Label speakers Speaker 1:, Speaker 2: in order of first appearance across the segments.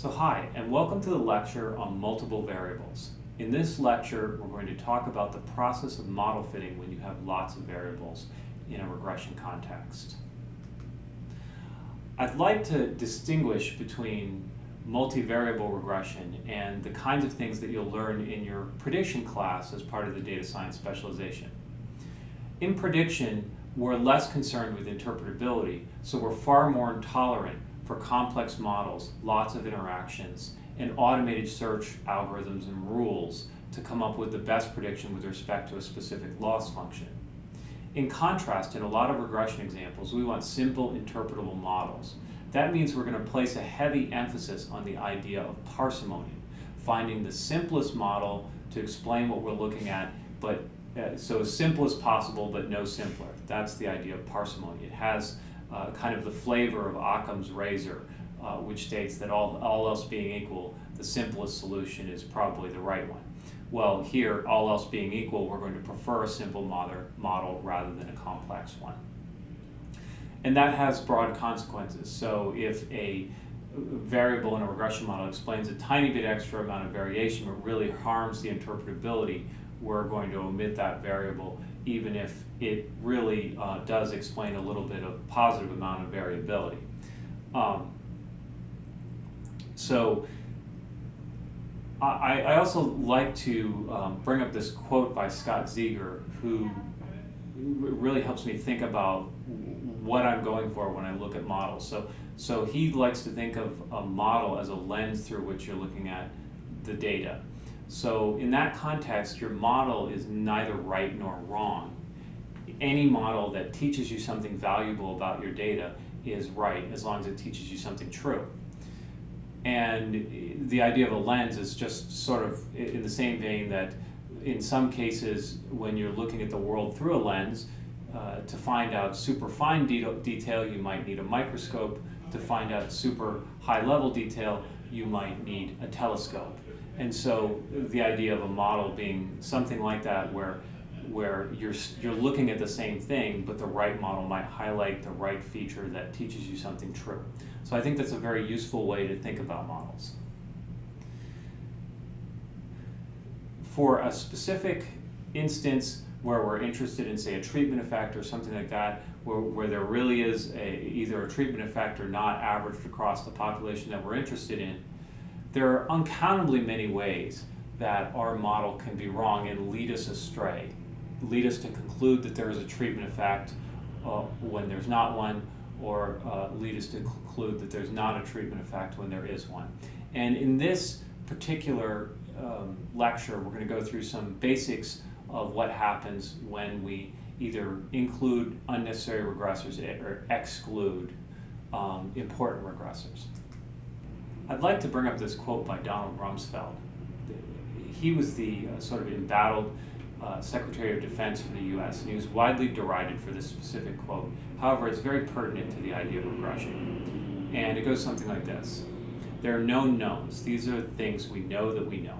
Speaker 1: So hi, and welcome to the lecture on multiple variables. In this lecture, we're going to talk about the process of model fitting when you have lots of variables in a regression context. I'd like to distinguish between multivariable regression and the kinds of things that you'll learn in your prediction class as part of the data science specialization. In prediction, we're less concerned with interpretability, so we're far more tolerant for complex models, lots of interactions, and automated search algorithms and rules to come up with the best prediction with respect to a specific loss function. In contrast, in a lot of regression examples, we want simple interpretable models. That means we're going to place a heavy emphasis on the idea of parsimony, finding the simplest model to explain what we're looking at, but so as simple as possible, but no simpler. That's the idea of parsimony. It has kind of the flavor of Occam's razor, which states that all else being equal, the simplest solution is probably the right one. Well, here, all else being equal, we're going to prefer a simple model rather than a complex one. And that has broad consequences. So if a variable in a regression model explains a tiny bit extra amount of variation but really harms the interpretability, we're going to omit that variable even if it really does explain a little bit of positive amount of variability. So I also like to bring up this quote by Scott Zeger, who really helps me think about what I'm going for when I look at models. So he likes to think of a model as a lens through which you're looking at the data. So in that context, your model is neither right nor wrong. Any model that teaches you something valuable about your data is right, as long as it teaches you something true. And the idea of a lens is just sort of in the same vein that in some cases, when you're looking at the world through a lens, to find out super fine detail, you might need a microscope. To find out super high level detail, you might need a telescope. And so the idea of a model being something like that, where you're looking at the same thing, but the right model might highlight the right feature that teaches you something true. So I think that's a very useful way to think about models. For a specific instance where we're interested in, say, a treatment effect or something like that, where there really is either a treatment effect or not averaged across the population that we're interested in, there are uncountably many ways that our model can be wrong and lead us astray, lead us to conclude that there is a treatment effect when there's not one, or lead us to conclude that there's not a treatment effect when there is one. And in this particular lecture, we're going to go through some basics of what happens when we either include unnecessary regressors or exclude important regressors. I'd like to bring up this quote by Donald Rumsfeld. He was the sort of embattled Secretary of Defense for the US, and he was widely derided for this specific quote. However, it's very pertinent to the idea of regression. And it goes something like this. There are known knowns. These are things we know that we know.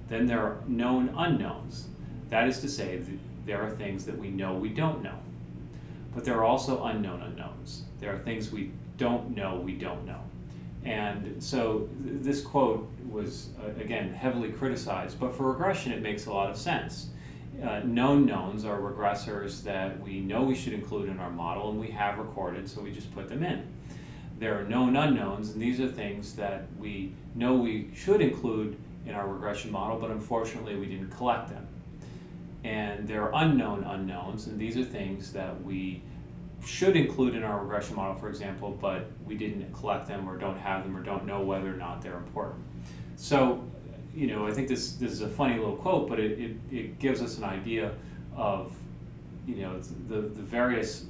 Speaker 1: Then there are known unknowns. That is to say, there are things that we know we don't know. But there are also unknown unknowns. There are things we don't know we don't know. And so this quote was, again, heavily criticized, but for regression it makes a lot of sense. Known knowns are regressors that we know we should include in our model and we have recorded, so we just put them in. There are known unknowns, and these are things that we know we should include in our regression model, but unfortunately we didn't collect them. And there are unknown unknowns, and these are things that we should include in our regression model, for example, but we didn't collect them or don't have them or don't know whether or not they're important. So, I think this is a funny little quote, but it gives us an idea of, the various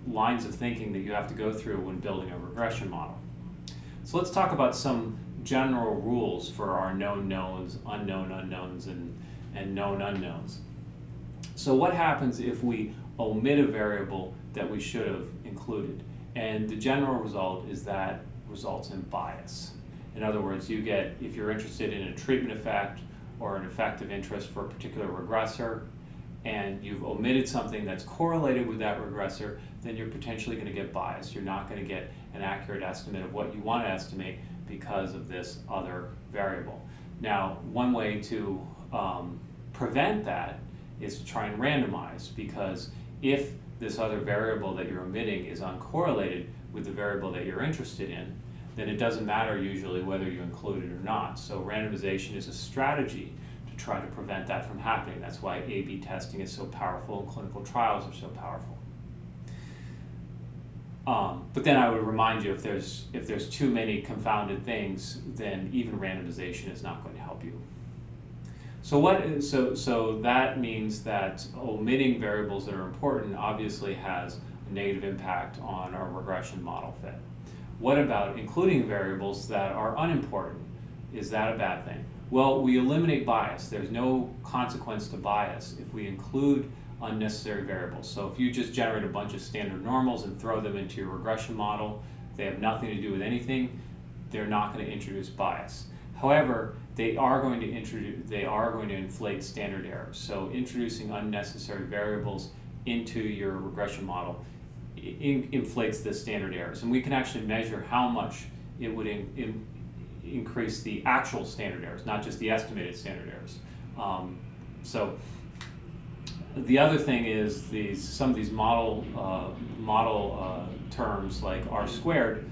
Speaker 1: lines of thinking that you have to go through when building a regression model. So let's talk about some general rules for our known knowns, unknown unknowns, and known unknowns. So what happens if we omit a variable that we should have included? And the general result is that results in bias. In other words, you get, if you're interested in a treatment effect or an effect of interest for a particular regressor, and you've omitted something that's correlated with that regressor, then you're potentially going to get bias. You're not going to get an accurate estimate of what you want to estimate because of this other variable. Now, one way to prevent that is to try and randomize, because if this other variable that you're omitting is uncorrelated with the variable that you're interested in, then it doesn't matter usually whether you include it or not. So randomization is a strategy to try to prevent that from happening. That's why A/B testing is so powerful and clinical trials are so powerful. But then I would remind you, if there's too many confounded things, then even randomization is not going to help you. So that means that omitting variables that are important obviously has a negative impact on our regression model fit. What about including variables that are unimportant? Is that a bad thing? Well, we eliminate bias. There's no consequence to bias if we include unnecessary variables. So if you just generate a bunch of standard normals and throw them into your regression model, they have nothing to do with anything, they're not going to introduce bias. However, they are going to inflate standard errors. So introducing unnecessary variables into your regression model inflates the standard errors. And we can actually measure how much it would increase the actual standard errors, not just the estimated standard errors. So the other thing is some of these model terms like R squared,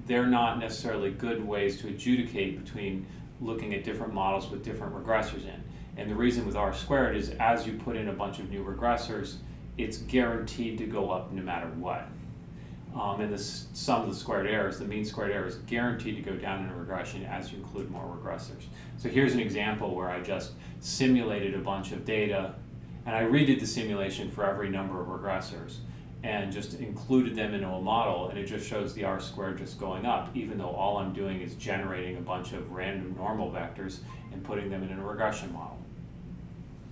Speaker 1: they're not necessarily good ways to adjudicate between looking at different models with different regressors in. And the reason with R squared is as you put in a bunch of new regressors, it's guaranteed to go up no matter what. And the sum of the squared errors, the mean squared error, is guaranteed to go down in a regression as you include more regressors. So here's an example where I just simulated a bunch of data, and I redid the simulation for every number of regressors and just included them into a model, and it just shows the R squared just going up, even though all I'm doing is generating a bunch of random normal vectors and putting them in a regression model.